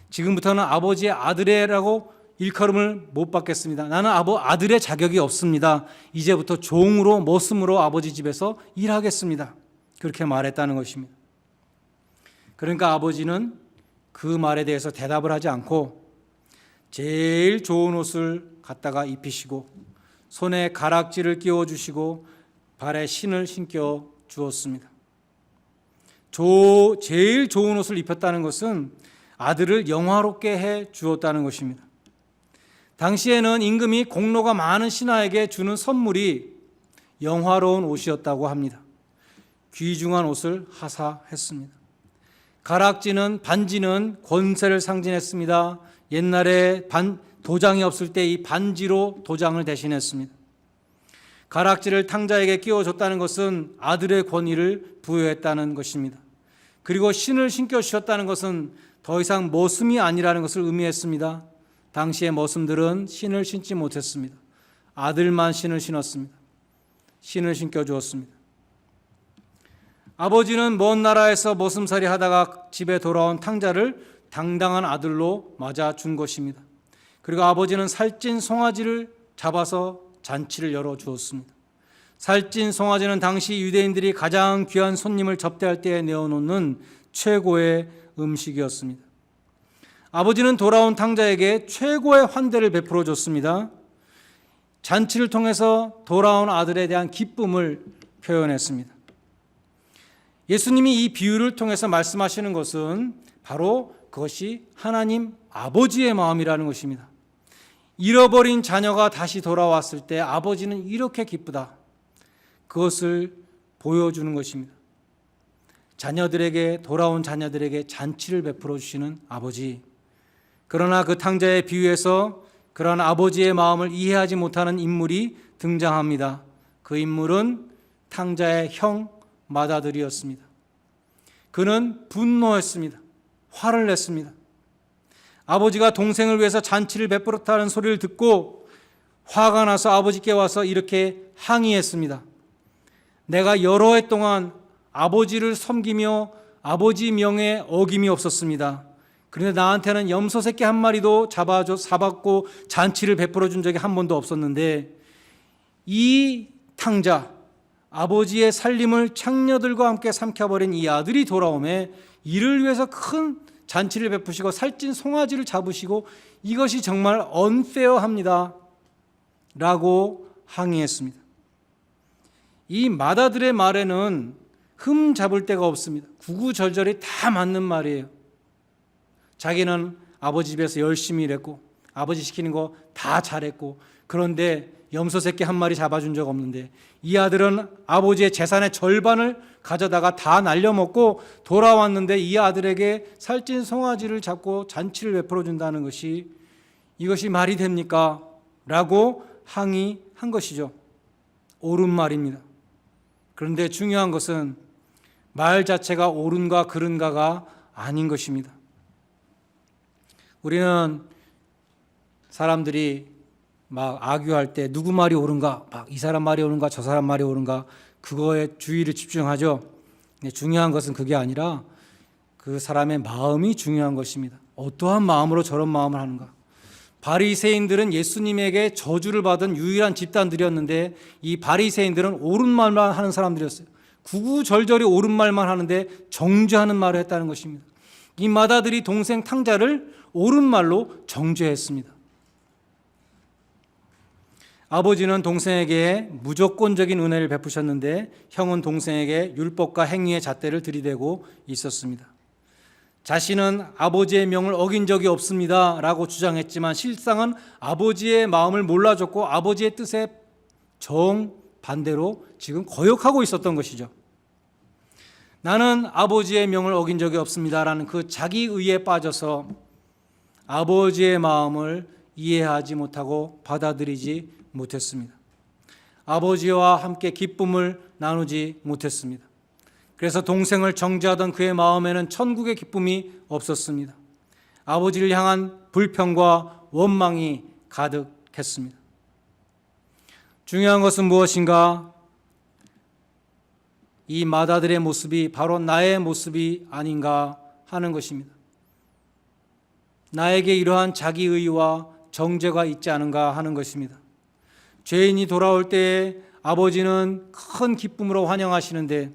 지금부터는 아버지의 아들이라고 일컬음을 못 받겠습니다. 나는 아들의 자격이 없습니다. 이제부터 종으로 머슴으로 아버지 집에서 일하겠습니다. 그렇게 말했다는 것입니다. 그러니까 아버지는 그 말에 대해서 대답을 하지 않고 제일 좋은 옷을 갖다가 입히시고 손에 가락지를 끼워주시고 발에 신을 신겨 주었습니다. 제일 좋은 옷을 입혔다는 것은 아들을 영화롭게 해 주었다는 것입니다. 당시에는 임금이 공로가 많은 신하에게 주는 선물이 영화로운 옷이었다고 합니다. 귀중한 옷을 하사했습니다. 가락지는 반지는 권세를 상징했습니다. 옛날에 도장이 없을 때 이 반지로 도장을 대신했습니다. 가락지를 탕자에게 끼워줬다는 것은 아들의 권위를 부여했다는 것입니다. 그리고 신을 신겨주셨다는 것은 더 이상 머슴이 아니라는 것을 의미했습니다. 당시의 머슴들은 신을 신지 못했습니다. 아들만 신을 신었습니다. 신을 신겨주었습니다. 아버지는 먼 나라에서 머슴살이 하다가 집에 돌아온 탕자를 당당한 아들로 맞아준 것입니다. 그리고 아버지는 살찐 송아지를 잡아서 잔치를 열어주었습니다. 살찐 송아지는 당시 유대인들이 가장 귀한 손님을 접대할 때에 내어놓는 최고의 음식이었습니다. 아버지는 돌아온 탕자에게 최고의 환대를 베풀어 줬습니다. 잔치를 통해서 돌아온 아들에 대한 기쁨을 표현했습니다. 예수님이 이 비유를 통해서 말씀하시는 것은 바로 그것이 하나님 아버지의 마음이라는 것입니다. 잃어버린 자녀가 다시 돌아왔을 때 아버지는 이렇게 기쁘다. 그것을 보여주는 것입니다. 돌아온 자녀들에게 잔치를 베풀어 주시는 아버지. 그러나 그 탕자의 비유에서 그런 아버지의 마음을 이해하지 못하는 인물이 등장합니다. 그 인물은 탕자의 형 맏아들이었습니다. 그는 분노했습니다. 화를 냈습니다. 아버지가 동생을 위해서 잔치를 베풀었다는 소리를 듣고 화가 나서 아버지께 와서 이렇게 항의했습니다. 내가 여러 해 동안 아버지를 섬기며 아버지 명에 어김이 없었습니다. 그런데 나한테는 염소 새끼 한 마리도 잡았고 잔치를 베풀어 준 적이 한 번도 없었는데 이 탕자, 아버지의 살림을 창녀들과 함께 삼켜버린 이 아들이 돌아오매 이를 위해서 큰 잔치를 베푸시고 살찐 송아지를 잡으시고 이것이 정말 언페어합니다 라고 항의했습니다. 이 맏아들의 말에는 흠 잡을 데가 없습니다. 구구절절히 다 맞는 말이에요. 자기는 아버지 집에서 열심히 일했고 아버지 시키는 거 다 잘했고 그런데 염소 새끼 한 마리 잡아준 적 없는데 이 아들은 아버지의 재산의 절반을 가져다가 다 날려먹고 돌아왔는데 이 아들에게 살찐 송아지를 잡고 잔치를 베풀어 준다는 것이 이것이 말이 됩니까? 라고 항의한 것이죠. 옳은 말입니다. 그런데 중요한 것은 말 자체가 옳은가 그른가가 아닌 것입니다. 우리는 사람들이 막 아규할 때 누구 말이 옳은가, 막 이 사람 말이 옳은가, 저 사람 말이 옳은가 그거에 주의를 집중하죠. 근데 중요한 것은 그게 아니라 그 사람의 마음이 중요한 것입니다. 어떠한 마음으로 저런 마음을 하는가. 바리새인들은 예수님에게 저주를 받은 유일한 집단들이었는데 이 바리새인들은 옳은 말만 하는 사람들이었어요. 구구절절히 옳은 말만 하는데 정죄하는 말을 했다는 것입니다. 이 맏아들이 동생 탕자를 옳은 말로 정죄했습니다. 아버지는 동생에게 무조건적인 은혜를 베푸셨는데 형은 동생에게 율법과 행위의 잣대를 들이대고 있었습니다. 자신은 아버지의 명을 어긴 적이 없습니다 라고 주장했지만 실상은 아버지의 마음을 몰라줬고 아버지의 뜻에 정반대로 지금 거역하고 있었던 것이죠. 나는 아버지의 명을 어긴 적이 없습니다 라는 그 자기의에 빠져서 아버지의 마음을 이해하지 못하고 받아들이지 못했습니다. 아버지와 함께 기쁨을 나누지 못했습니다. 그래서 동생을 정죄하던 그의 마음에는 천국의 기쁨이 없었습니다. 아버지를 향한 불평과 원망이 가득했습니다. 중요한 것은 무엇인가? 이 맏아들의 모습이 바로 나의 모습이 아닌가 하는 것입니다. 나에게 이러한 자기의와 정죄가 있지 않은가 하는 것입니다. 죄인이 돌아올 때에 아버지는 큰 기쁨으로 환영하시는데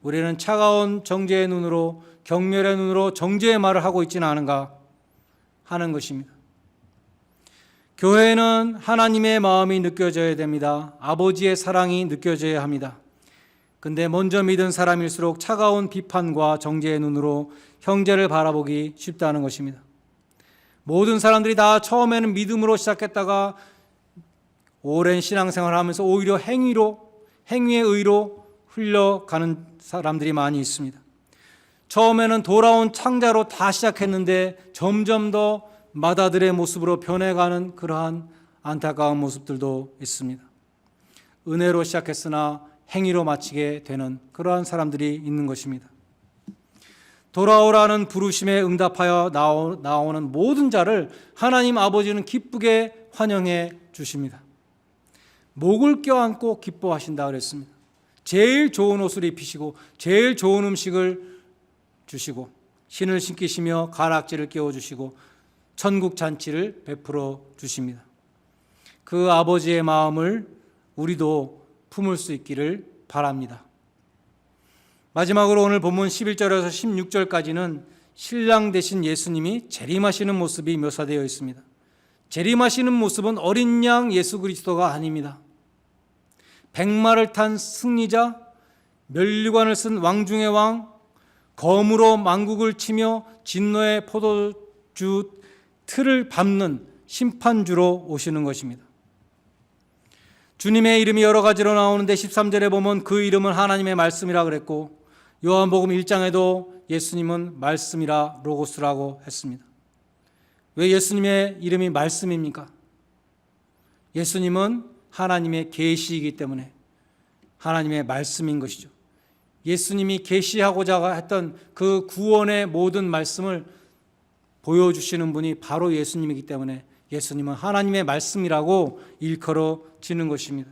우리는 차가운 정죄의 눈으로 경멸의 눈으로 정죄의 말을 하고 있지는 않은가 하는 것입니다. 교회는 하나님의 마음이 느껴져야 됩니다. 아버지의 사랑이 느껴져야 합니다. 근데 먼저 믿은 사람일수록 차가운 비판과 정죄의 눈으로 형제를 바라보기 쉽다는 것입니다. 모든 사람들이 다 처음에는 믿음으로 시작했다가 오랜 신앙생활을 하면서 오히려 행위의 의로 흘러가는 사람들이 많이 있습니다. 처음에는 돌아온 창자로 다 시작했는데 점점 더 맏아들의 모습으로 변해가는 그러한 안타까운 모습들도 있습니다. 은혜로 시작했으나 행위로 마치게 되는 그러한 사람들이 있는 것입니다. 돌아오라는 부르심에 응답하여 나오는 모든 자를 하나님 아버지는 기쁘게 환영해 주십니다. 목을 껴안고 기뻐하신다 그랬습니다. 제일 좋은 옷을 입히시고 제일 좋은 음식을 주시고 신을 신기시며 가락지를 끼워주시고 천국 잔치를 베풀어 주십니다. 그 아버지의 마음을 우리도 품을 수 있기를 바랍니다. 마지막으로 오늘 본문 11절에서 16절까지는 신랑 되신 예수님이 재림하시는 모습이 묘사되어 있습니다. 재림하시는 모습은 어린 양 예수 그리스도가 아닙니다. 백마를 탄 승리자, 면류관을 쓴 왕중의 왕, 검으로 만국을 치며 진노의 포도주 틀을 밟는 심판주로 오시는 것입니다. 주님의 이름이 여러 가지로 나오는데 13절에 보면 그 이름은 하나님의 말씀이라 그랬고 요한복음 1장에도 예수님은 말씀이라 로고스라고 했습니다. 왜 예수님의 이름이 말씀입니까? 예수님은 하나님의 계시이기 때문에 하나님의 말씀인 것이죠. 예수님이 계시하고자 했던 그 구원의 모든 말씀을 보여주시는 분이 바로 예수님이기 때문에 예수님은 하나님의 말씀이라고 일컬어지는 것입니다.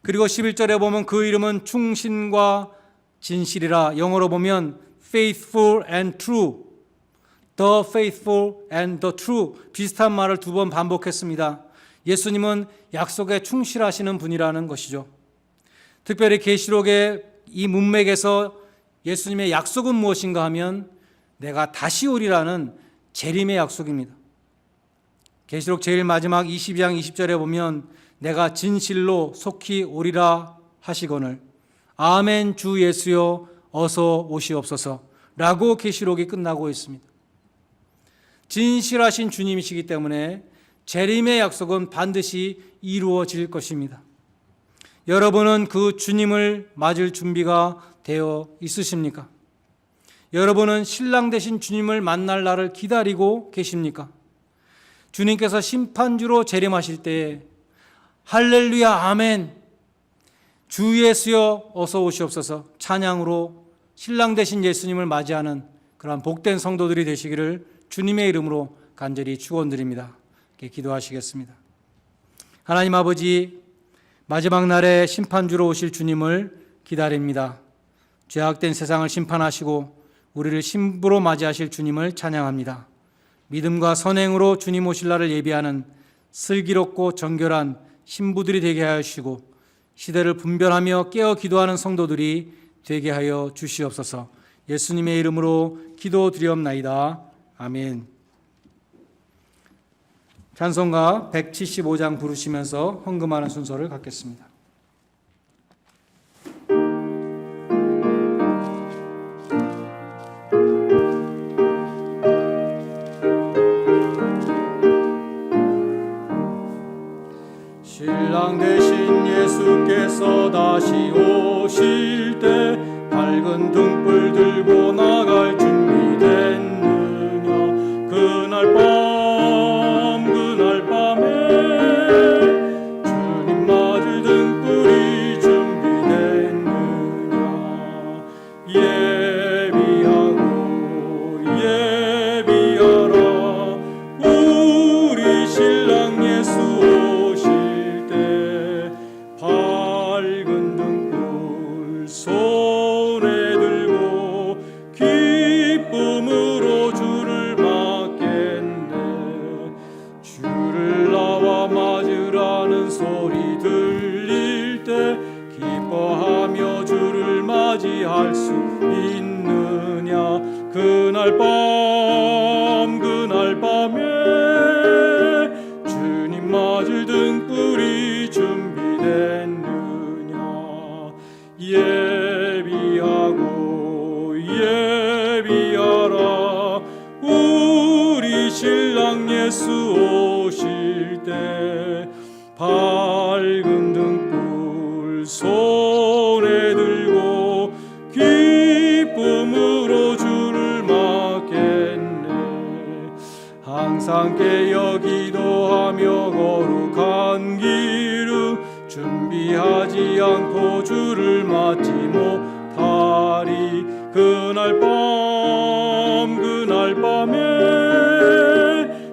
그리고 11절에 보면 그 이름은 충신과 진실이라, 영어로 보면 faithful and true, the faithful and the true, 비슷한 말을 두 번 반복했습니다. 예수님은 약속에 충실하시는 분이라는 것이죠. 특별히 계시록의 이 문맥에서 예수님의 약속은 무엇인가 하면 내가 다시 오리라는 재림의 약속입니다. 계시록 제일 마지막 22장 20절에 보면 내가 진실로 속히 오리라 하시거늘 아멘 주 예수여 어서 오시옵소서 라고 계시록이 끝나고 있습니다. 진실하신 주님이시기 때문에 재림의 약속은 반드시 이루어질 것입니다. 여러분은 그 주님을 맞을 준비가 되어 있으십니까? 여러분은 신랑 되신 주님을 만날 날을 기다리고 계십니까? 주님께서 심판주로 재림하실 때에 할렐루야 아멘 주 예수여 어서 오시옵소서 찬양으로 신랑 되신 예수님을 맞이하는 그러한 복된 성도들이 되시기를 주님의 이름으로 간절히 축원드립니다. 기도하시겠습니다. 하나님 아버지, 마지막 날에 심판주로 오실 주님을 기다립니다. 죄악된 세상을 심판하시고 우리를 신부로 맞이하실 주님을 찬양합니다. 믿음과 선행으로 주님 오실 날을 예비하는 슬기롭고 정결한 신부들이 되게 하여 주시고 시대를 분별하며 깨어 기도하는 성도들이 되게 하여 주시옵소서. 예수님의 이름으로 기도드리옵나이다. 아멘. 찬송가 175장 부르시면서 헌금하는 순서를 갖겠습니다. 신랑 되신 예수께서 다시 오실 때 밝은 등불 들고 나갈 준비 됐느냐 그날 밤에 주님 맞을 등불이 준비됐느냐 예비하라 우리 신랑 예수 오실 때 밝은 등불 손에 들고 기쁨으로 주를 맞겠네 주를 나와 맞으라는 소리 들릴 때 기뻐하며 주를 맞이할 수 있느냐 그날 밤에 주님 맞을 등불이 준비됐느냐 예비하라 우리 신랑 예수 오실 때 밝은 등불 손에 들고 기쁨으로 주를 맞겠네 항상 깨어 기도하며 거룩한 길을 준비하지 않고 주를 맞지 못하리 그날 밤에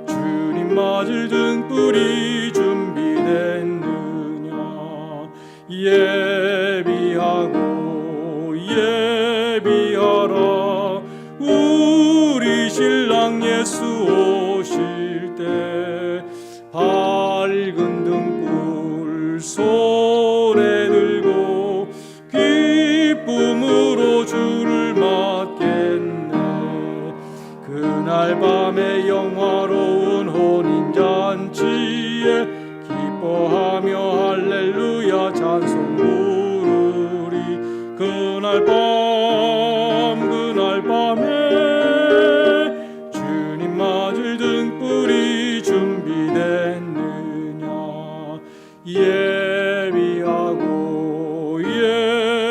주님 맞을 등불이 준비됐느냐 예비하라 우리 신랑 예수 오실 때 밝은 등불 손에 들고 기쁨으로 주를 맞겠네 그날 밤에 영화로운 혼인잔치에 기뻐하며 할렐루야 찬송 부르리 그날 밤에 주님 맞을 등불이 준비됐느냐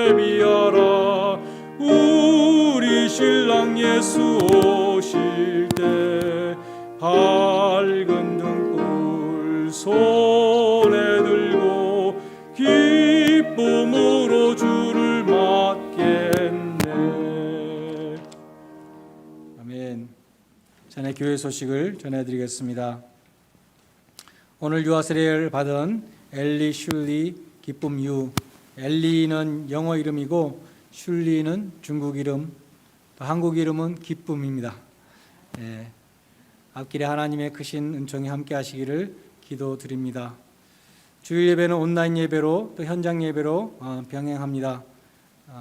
예비하라 우리 신랑 예수 오실 때 밝은 등불 손에 들고 기쁨으로 주를 맞겠네. 아멘. 전에 교회 소식을 전해드리겠습니다. 오늘 유아 세례를 받은 엘리 슐리 기쁨 유 엘리는 영어 이름이고 슐리는 중국 이름 또 한국 이름은 기쁨입니다. 앞길에 하나님의 크신 은총이 함께 하시기를 기도드립니다. 주일 예배는 온라인 예배로 또 현장 예배로 병행합니다.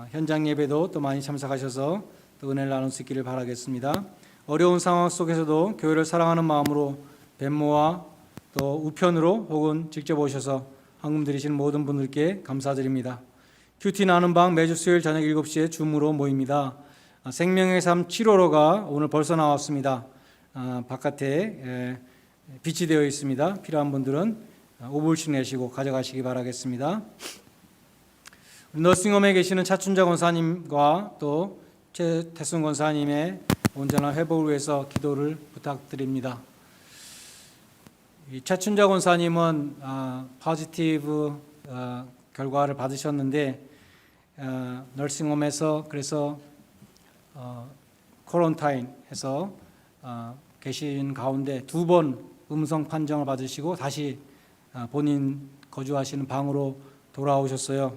현장 예배도 또 많이 참석하셔서 또 은혜를 나눌 수 있기를 바라겠습니다. 어려운 상황 속에서도 교회를 사랑하는 마음으로 벤모와 또 우편으로 혹은 직접 오셔서 헌금 드리시는 모든 분들께 감사드립니다. 큐티 나눔 방 매주 수요일 저녁 7시에 줌으로 모입니다. 생명의 삶 7호로가 오늘 벌써 나왔습니다. 바깥에 비치되어 있습니다. 필요한 분들은 5불씩 내시고 가져가시기 바라겠습니다. 너싱홈에 계시는 차춘자 권사님과 또 최태순 권사님의 온전한 회복을 위해서 기도를 부탁드립니다. 이 차춘자 권사님은 포지티브 결과를 받으셨는데 너싱홈에서 그래서 쿼런타인해서 계신 가운데 2번 음성 판정을 받으시고 다시 본인 거주하시는 방으로 돌아오셨어요.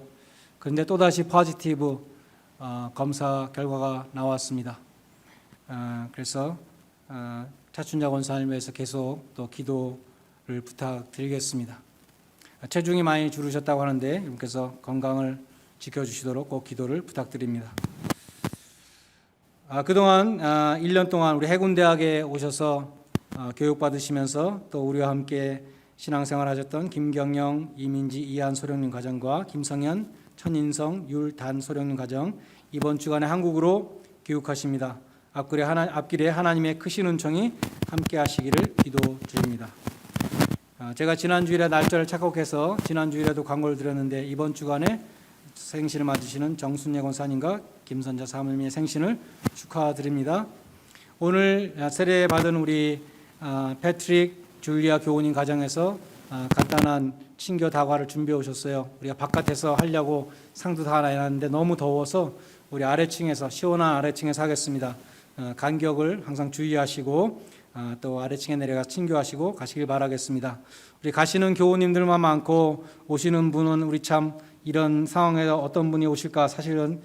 그런데 또다시 포지티브 검사 결과가 나왔습니다. 그래서 차춘자 권사님을 위해서 계속 또 기도를 부탁드리겠습니다. 체중이 많이 줄으셨다고 하는데 여러분께서 건강을 지켜주시도록 꼭 기도를 부탁드립니다. 그동안 1년 동안 우리 해군대학에 오셔서 교육받으시면서 또 우리와 함께 신앙생활 하셨던 김경영, 이민지, 이한 소령님 가정과 김성현, 천인성, 율단 소령님 가정 이번 주간에 한국으로 귀국하십니다. 앞길에 하나님의 크신 은총이 함께 하시기를 기도드립니다. 제가 지난주일에 날짜를 착각해서 지난주일에도 광고를 드렸는데 이번 주간에 생신을 맞으시는 정순예 권사님과 김선자 사모님의 생신을 축하드립니다. 오늘 세례받은 우리 패트릭, 줄리아 교우님 가정에서 간단한 친교 다과를 준비해 오셨어요. 우리가 바깥에서 하려고 상도 다 놔놨는데 너무 더워서 우리 아래층에서 시원한 아래층에서 하겠습니다. 간격을 항상 주의하시고 또 아래층에 내려가 친교하시고 가시길 바라겠습니다. 우리 가시는 교우님들만 많고 오시는 분은 우리 참 이런 상황에 어떤 분이 오실까 사실은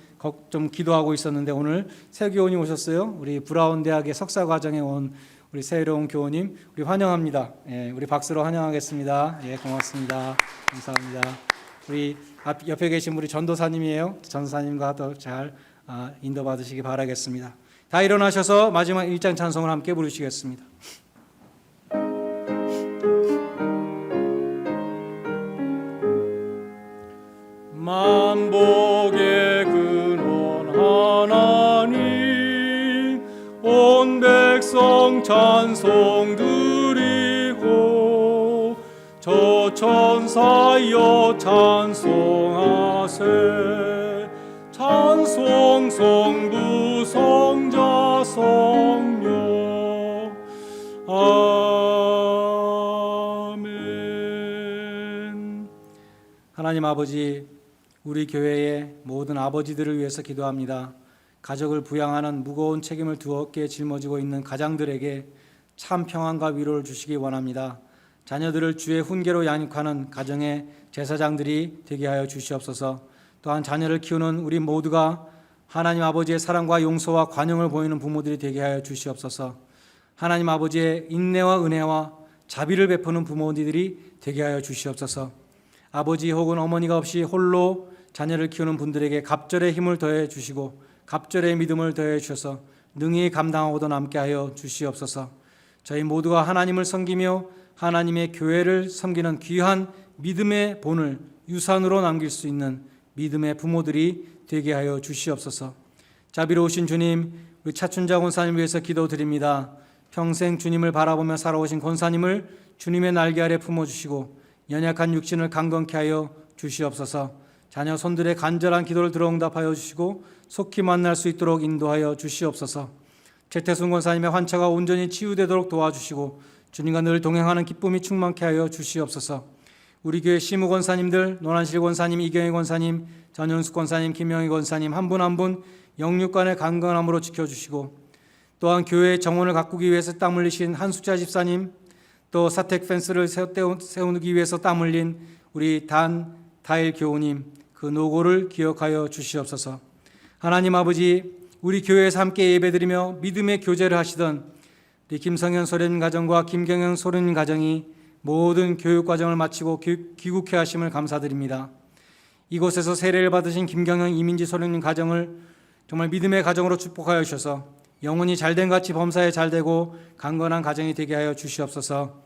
좀 기도하고 있었는데 오늘 새 교우님 오셨어요. 우리 브라운 대학의 석사 과정에 온 우리 새로운 교우님 우리 환영합니다. 우리 박수로 환영하겠습니다. 고맙습니다. 감사합니다. 우리 옆에 계신 우리 전도사님이에요. 전도사님과 또 잘 인도 받으시기 바라겠습니다. 다 일어나셔서 마지막 1장 찬송을 함께 부르시겠습니다. 만복의 근원 하나님 온 백성 찬송 드리고 저 천사여 찬송하세 찬송 성부 성자 성령 아멘. 하나님 아버지 우리 교회의 모든 아버지들을 위해서 기도합니다. 가족을 부양하는 무거운 책임을 두 어깨에 짊어지고 있는 가장들에게 참 평안과 위로를 주시기 원합니다. 자녀들을 주의 훈계로 양육하는 가정의 제사장들이 되게 하여 주시옵소서. 또한 자녀를 키우는 우리 모두가 하나님 아버지의 사랑과 용서와 관용을 보이는 부모들이 되게 하여 주시옵소서. 하나님 아버지의 인내와 은혜와 자비를 베푸는 부모들이 되게 하여 주시옵소서. 아버지 혹은 어머니가 없이 홀로 자녀를 키우는 분들에게 갑절의 힘을 더해 주시고 갑절의 믿음을 더해 주셔서 능히 감당하고도 남게 하여 주시옵소서. 저희 모두가 하나님을 섬기며 하나님의 교회를 섬기는 귀한 믿음의 본을 유산으로 남길 수 있는 믿음의 부모들이 되게 하여 주시옵소서. 자비로우신 주님, 우리 차춘자 권사님을 위해서 기도드립니다. 평생 주님을 바라보며 살아오신 권사님을 주님의 날개 아래 품어주시고 연약한 육신을 강건케 하여 주시옵소서. 자녀 손들의 간절한 기도를 들어 응답하여 주시고 속히 만날 수 있도록 인도하여 주시옵소서. 최태순 권사님의 환처가 온전히 치유되도록 도와주시고 주님과 늘 동행하는 기쁨이 충만케 하여 주시옵소서. 우리 교회 시무 권사님들, 노난실 권사님, 이경희 권사님, 전윤숙 권사님, 김영희 권사님 한 분 한 분 영육간의 강건함으로 지켜주시고 또한 교회의 정원을 가꾸기 위해서 땀 흘리신 한숙자 집사님, 또 사택 펜스를 세우기 위해서 땀 흘린 우리 다일 교우님 그 노고를 기억하여 주시옵소서. 하나님 아버지, 우리 교회에서 함께 예배드리며 믿음의 교제를 하시던 우리 김성현 소련님 가정과 김경영 소련님 가정이 모든 교육 과정을 마치고 귀국해 하심을 감사드립니다. 이곳에서 세례를 받으신 김경영 이민지 소령님 가정을 정말 믿음의 가정으로 축복하여 주셔서 영혼이 잘된 같이 범사에 잘되고 강건한 가정이 되게 하여 주시옵소서.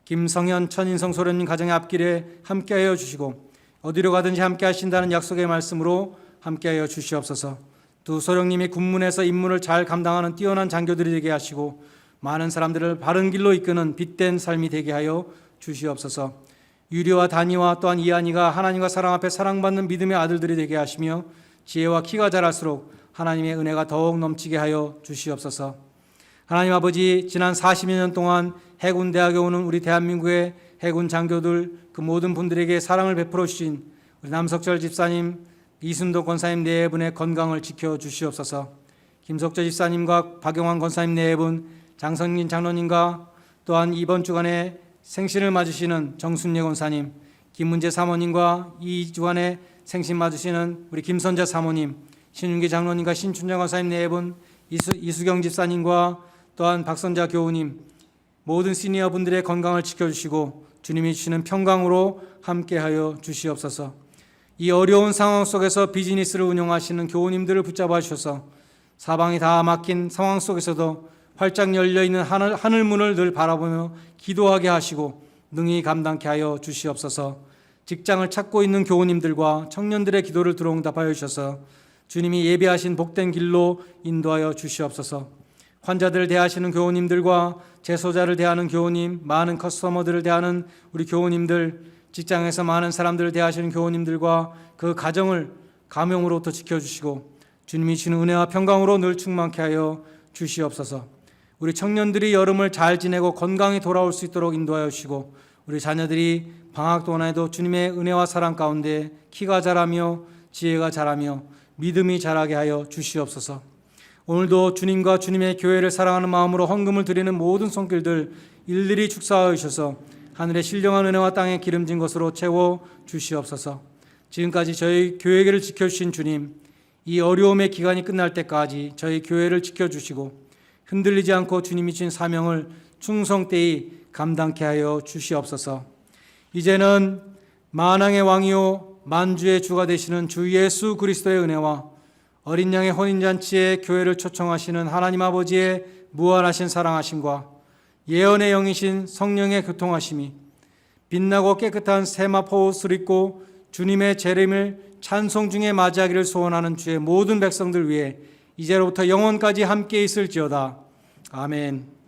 김성현 천인성 소령님 가정의 앞길에 함께하여 주시고 어디로 가든지 함께 하신다는 약속의 말씀으로 함께하여 주시옵소서. 두 소령님이 군문에서 임무를 잘 감당하는 뛰어난 장교들이 되게 하시고 많은 사람들을 바른 길로 이끄는 빛된 삶이 되게 하여 주시옵소서. 유리와 다니와 또한 이한이가 하나님과 사랑 앞에 사랑받는 믿음의 아들들이 되게 하시며 지혜와 키가 자랄수록 하나님의 은혜가 더욱 넘치게 하여 주시옵소서. 하나님 아버지, 지난 40여 년 동안 해군대학에 오는 우리 대한민국의 해군 장교들 그 모든 분들에게 사랑을 베풀어 주신 우리 남석절 집사님, 이순도 권사님 네 분의 건강을 지켜 주시옵소서. 김석재 집사님과 박영환 권사님 네 분, 장성진 장로님과 또한 이번 주간에 생신을 맞으시는 정순례 권사님, 김문재 사모님과 이 주간에 생신 맞으시는 우리 김선재 사모님, 신윤기 장로님과 신춘정 권사님 네 분, 이수경 집사님과 또한 박선자 교우님, 모든 시니어 분들의 건강을 지켜주시고 주님이 주시는 평강으로 함께하여 주시옵소서. 이 어려운 상황 속에서 비즈니스를 운영하시는 교우님들을 붙잡아 주셔서 사방이 다 막힌 상황 속에서도 활짝 열려있는 하늘문을 늘 바라보며 기도하게 하시고 능히 감당케 하여 주시옵소서. 직장을 찾고 있는 교우님들과 청년들의 기도를 들어응답하여 주셔서 주님이 예비하신 복된 길로 인도하여 주시옵소서. 환자들을 대하시는 교우님들과 재소자를 대하는 교우님, 많은 커스터머들을 대하는 우리 교우님들, 직장에서 많은 사람들을 대하시는 교우님들과 그 가정을 감염으로부터 지켜주시고 주님이 주는 은혜와 평강으로 늘 충만케 하여 주시옵소서. 우리 청년들이 여름을 잘 지내고 건강히 돌아올 수 있도록 인도하여 주시고 우리 자녀들이 방학 동안에도 주님의 은혜와 사랑 가운데 키가 자라며 지혜가 자라며 믿음이 자라게 하여 주시옵소서. 오늘도 주님과 주님의 교회를 사랑하는 마음으로 헌금을 드리는 모든 손길들 일일이 축사하여 주셔서 하늘의 신령한 은혜와 땅에 기름진 것으로 채워 주시옵소서. 지금까지 저희 교회를 지켜주신 주님, 이 어려움의 기간이 끝날 때까지 저희 교회를 지켜주시고 흔들리지 않고 주님이 주신 사명을 충성되이 감당케 하여 주시옵소서. 이제는 만왕의 왕이요 만주의 주가 되시는 주 예수 그리스도의 은혜와 어린 양의 혼인잔치에 교회를 초청하시는 하나님 아버지의 무한하신 사랑하심과 예언의 영이신 성령의 교통하심이 빛나고 깨끗한 세마포 옷을 입고 주님의 재림을 찬송 중에 맞이하기를 소원하는 주의 모든 백성들 위해 이제로부터 영원까지 함께 있을지어다. 아멘.